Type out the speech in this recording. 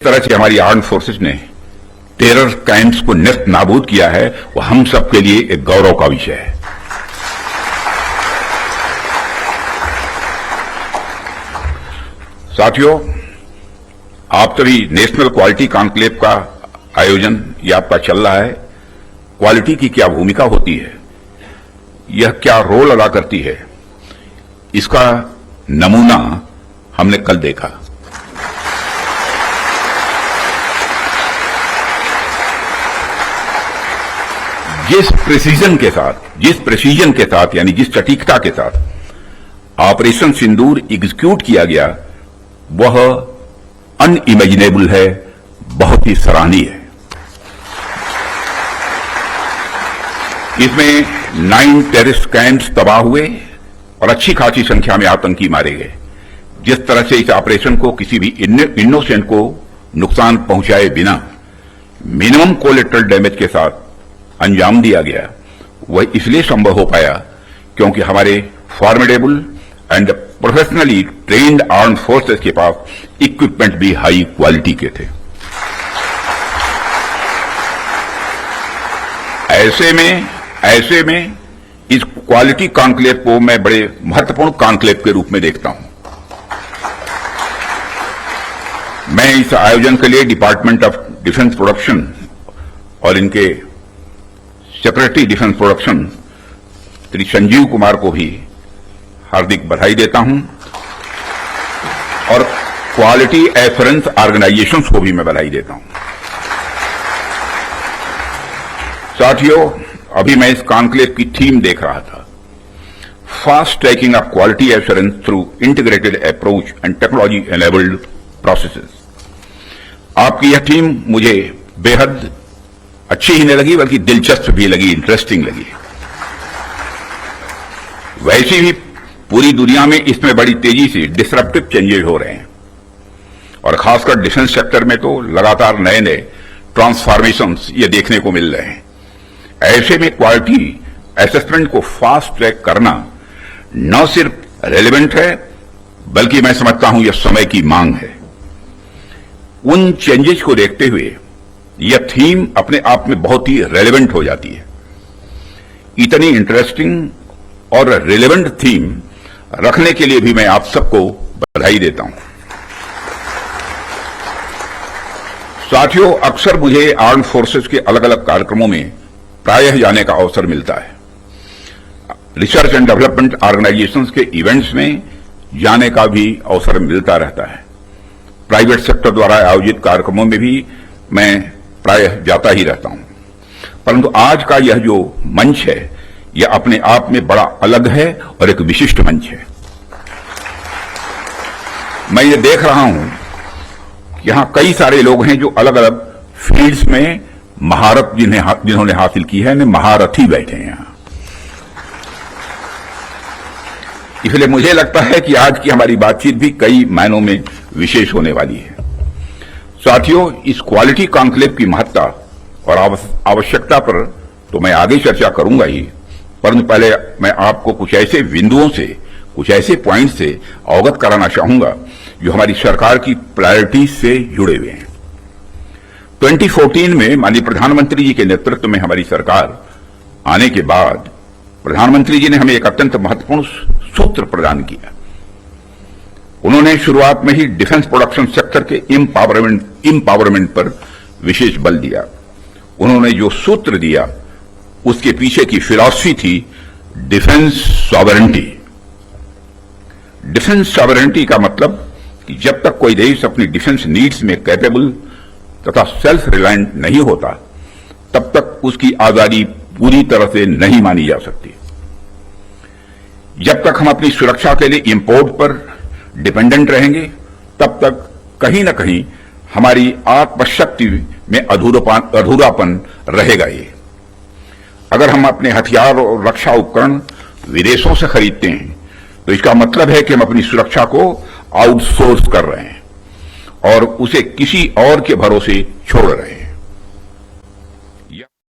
तरह से हमारी आर्म्ड फोर्सेस ने टेरर कैंप्स को नेस्त नाबूद किया है, वो हम सबके लिए एक गौरव का विषय है। साथियों, आप सभी नेशनल क्वालिटी कॉन्क्लेव का आयोजन ये आपका चल रहा है। क्वालिटी की क्या भूमिका होती है, यह क्या रोल अदा करती है, इसका नमूना हमने कल देखा। जिस प्रेसीजन के साथ यानी जिस सटीकता के साथ ऑपरेशन सिंदूर एग्जीक्यूट किया गया, वह अनइमेजिनेबल है, बहुत ही सराहनीय है। इसमें 9 टेररिस्ट कैंप्स तबाह हुए और अच्छी खासी संख्या में आतंकी मारे गए। जिस तरह से इस ऑपरेशन को किसी भी इनोसेंट को नुकसान पहुंचाए बिना मिनिमम कोलेटरल डैमेज के साथ अंजाम दिया गया, वह इसलिए संभव हो पाया क्योंकि हमारे formidable and professionally trained armed forces के पास इक्विपमेंट भी हाई क्वालिटी के थे। ऐसे में इस क्वालिटी कॉन्क्लेव को मैं बड़े महत्वपूर्ण कॉन्क्लेव के रूप में देखता हूं। मैं इस आयोजन के लिए डिपार्टमेंट ऑफ डिफेंस प्रोडक्शन और इनके secretary defence production Shri Sanjeev Kumar को भी हार्दिक बधाई देता हूं और क्वालिटी एश्योरेंस ऑर्गेनाइजेशंस को भी मैं बधाई देता हूं। साथियों, अभी मैं इस कॉन्क्लेव की थीम देख रहा था, fast tracking of quality assurance through integrated approach and technology enabled processes. आपकी यह थीम मुझे बेहद अच्छी ही नहीं लगी, बल्कि दिलचस्प भी लगी, इंटरेस्टिंग लगी। वैसे भी पूरी दुनिया में इसमें बड़ी तेजी से डिसरप्टिव चेंजेस हो रहे हैं और खासकर डिफेंस सेक्टर में तो लगातार नए नए ट्रांसफॉर्मेशंस ये देखने को मिल रहे हैं। ऐसे में क्वालिटी असेसमेंट को फास्ट ट्रैक करना न सिर्फ रेलेवेंट है, बल्कि मैं समझता हूं यह समय की मांग है। उन चेंजेस को देखते हुए यह थीम अपने आप में बहुत ही रेलेवेंट हो जाती है। इतनी इंटरेस्टिंग और रेलेवेंट थीम रखने के लिए भी मैं आप सबको बधाई देता हूं। साथियों, अक्सर मुझे आर्म्ड फोर्सेस के अलग अलग कार्यक्रमों में प्रायः जाने का अवसर मिलता है। रिसर्च एंड डेवलपमेंट ऑर्गेनाइजेशंस के इवेंट्स में जाने का भी अवसर मिलता रहता है। प्राइवेट सेक्टर द्वारा आयोजित कार्यक्रमों में भी मैं प्रायः जाता ही रहता हूं, परंतु आज का यह जो मंच है, यह अपने आप में बड़ा अलग है और एक विशिष्ट मंच है। मैं ये देख रहा हूं कि यहां कई सारे लोग हैं जो अलग अलग फील्ड्स में महारत जिन्होंने हासिल की है, महारथी बैठे हैं यहां। इसलिए मुझे लगता है कि आज की हमारी बातचीत भी कई मायनों में विशेष होने वाली है। साथियों, इस क्वालिटी कॉन्क्लेव की महत्ता और आवश्यकता पर तो मैं आगे चर्चा करूंगा ही, परंतु पहले मैं आपको कुछ ऐसे बिंदुओं से, कुछ ऐसे पॉइंट से अवगत कराना चाहूंगा जो हमारी सरकार की प्रायोरिटीज से जुड़े हुए हैं। 2014 में माननीय प्रधानमंत्री जी के नेतृत्व में हमारी सरकार आने के बाद प्रधानमंत्री जी ने हमें एक अत्यंत महत्वपूर्ण सूत्र प्रदान किया। उन्होंने शुरुआत में ही डिफेंस प्रोडक्शन सेक्टर के एम्पावरमेंट पर विशेष बल दिया। उन्होंने जो सूत्र दिया, उसके पीछे की फिलॉसफी थी डिफेंस सॉवरेंटी। डिफेंस सॉवरेंटी का मतलब कि जब तक कोई देश अपनी डिफेंस नीड्स में कैपेबल तथा सेल्फ रिलायंट नहीं होता, तब तक उसकी आजादी पूरी तरह से नहीं मानी जा सकती। जब तक हम अपनी सुरक्षा के लिए इंपोर्ट पर डिपेंडेंट रहेंगे, तब तक कहीं न कहीं हमारी आत्मशक्ति में अधूरापन रहेगा। ये अगर हम अपने हथियार और रक्षा उपकरण विदेशों से खरीदते हैं, तो इसका मतलब है कि हम अपनी सुरक्षा को आउटसोर्स कर रहे हैं और उसे किसी और के भरोसे छोड़ रहे हैं।